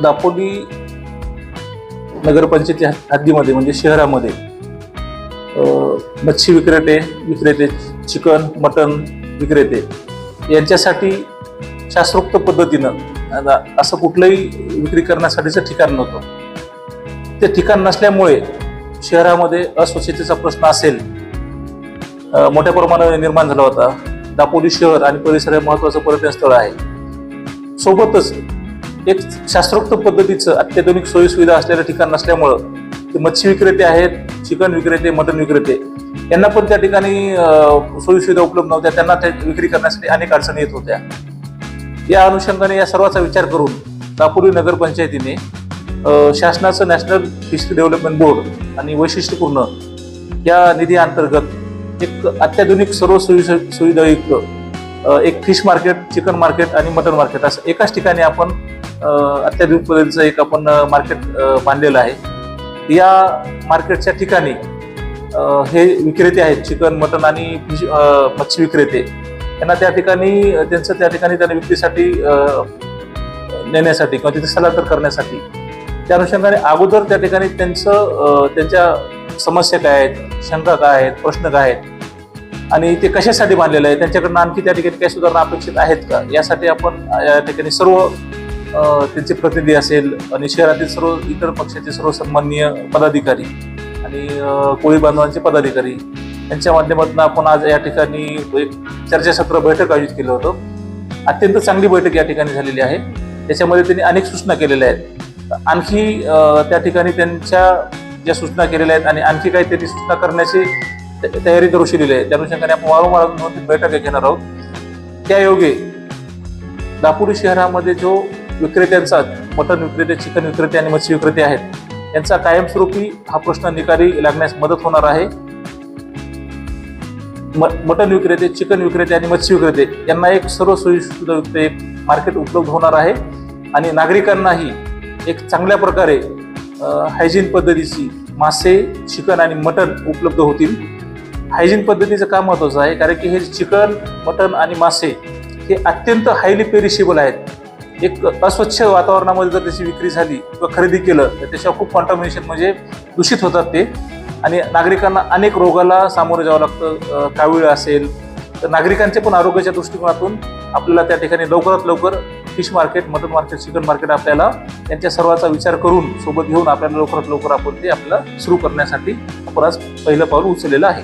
दापोली नगरपंचायती हद्दीमध्ये म्हणजे शहरामध्ये मच्छी विक्रेते, चिकन मटन विक्रेते यांच्यासाठी शास्त्रोक्त पद्धतीनं असं कुठलंही विक्री करण्यासाठीचं ठिकाण नव्हतं. ते ठिकाण नसल्यामुळे शहरामध्ये अस्वच्छतेचा प्रश्न असेल मोठ्या प्रमाणात निर्माण झाला होता. दापोली शहर आणि परिसर हे महत्त्वाचं पर्यटन स्थळ आहे. सोबतच एक शास्त्रोक्त पद्धतीचं अत्याधुनिक सोयीसुविधा असलेलं ठिकाण नसल्यामुळं ते मच्छी विक्रेते आहेत, चिकन विक्रेते, मटन विक्रेते यांना पण त्या ठिकाणी सोयीसुविधा उपलब्ध नव्हत्या. त्यांना त्या विक्री करण्यासाठी अनेक अडचणी येत होत्या. या अनुषंगाने या सर्वाचा विचार करून दापोली नगरपंचायतीने शासनाचं नॅशनल फिशरी डेव्हलपमेंट बोर्ड आणि वैशिष्ट्यपूर्ण या निधी अंतर्गत एक अत्याधुनिक सर्व सुविधायुक्त एक फिश मार्केट, चिकन मार्केट आणि मटन मार्केट असं एकाच ठिकाणी आपण अत्याधुनिक पद्धतीचं एक आपण मार्केट बांधलेलं आहे. या मार्केटच्या ठिकाणी हे विक्रेते आहेत, चिकन मटन आणि मच्छी विक्रेते यांना त्या ठिकाणी त्यांना विक्रीसाठी नेण्यासाठी किंवा तिथे स्थलांतर करण्यासाठी त्या अनुषंगाने अगोदर त्या ठिकाणी त्यांच्या समस्या काय आहेत, शंका काय आहेत, प्रश्न काय आहेत आणि ते कशासाठी बांधलेलं आहे, त्यांच्याकडनं आणखी त्या ठिकाणी काही सुधारणा अपेक्षित आहेत का, यासाठी आपण या ठिकाणी सर्व त्यांचे प्रतिनिधी असेल आणि शहरातील सर्व इतर पक्षाचे सर्व सन्माननीय पदाधिकारी आणि कोळी बांधवांचे पदाधिकारी यांच्या माध्यमातून आपण आज या ठिकाणी एक चर्चासत्र बैठक आयोजित केलं होतं. अत्यंत चांगली बैठक या ठिकाणी झालेली आहे. त्याच्यामध्ये त्यांनी अनेक सूचना केलेल्या आहेत. आणखी त्या ठिकाणी त्यांच्या ज्या सूचना केलेल्या आहेत आणि आणखी काही त्यांनी सूचना करण्याची तयारी दर्शवलेली आहे. त्या अनुषंगाने आपण वारंवार बैठका घेणार आहोत. त्यायोगे दापोली शहरामध्ये जो विक्रेत्यांचा मटन विक्रेते, चिकन विक्रेते आणि मच्छी विक्रेते आहेत यांचा कायमस्वरूपी हा प्रश्न निकाली लागण्यास मदत होणार आहे. मटन विक्रेते, चिकन विक्रेते आणि मच्छी विक्रेते यांना एक सर्व सोयीसुविधायुक्त एक मार्केट उपलब्ध होणार आहे आणि नागरिकांनाही एक चांगल्या प्रकारे हायजीन पद्धतीची मासे, चिकन आणि मटन उपलब्ध होतील. हायजीन पद्धतीचं काम महत्त्वाचं आहे कारण की हे चिकन, मटन आणि मासे हे अत्यंत हायली पेरिशेबल आहेत. एक अस्वच्छ वातावरणामध्ये जर त्याची विक्री झाली किंवा खरेदी केलं तर त्याच्यावर खूप कॉन्टामिनेशन म्हणजे दूषित होतात ते आणि नागरिकांना अनेक रोगाला सामोरे जावं लागतं. कावीळ असेल तर नागरिकांच्या पण आरोग्याच्या दृष्टिकोनातून आपल्याला त्या ठिकाणी लवकरात लवकर fish market, mutton market, chicken market आपल्याला त्यांच्या सर्वांचा विचार करून सोबत घेऊन आपल्याला लवकरात लवकर आपण ते आपल्याला सुरू करण्यासाठी आपण आज पहिलं पाऊल उचललेलं आहे.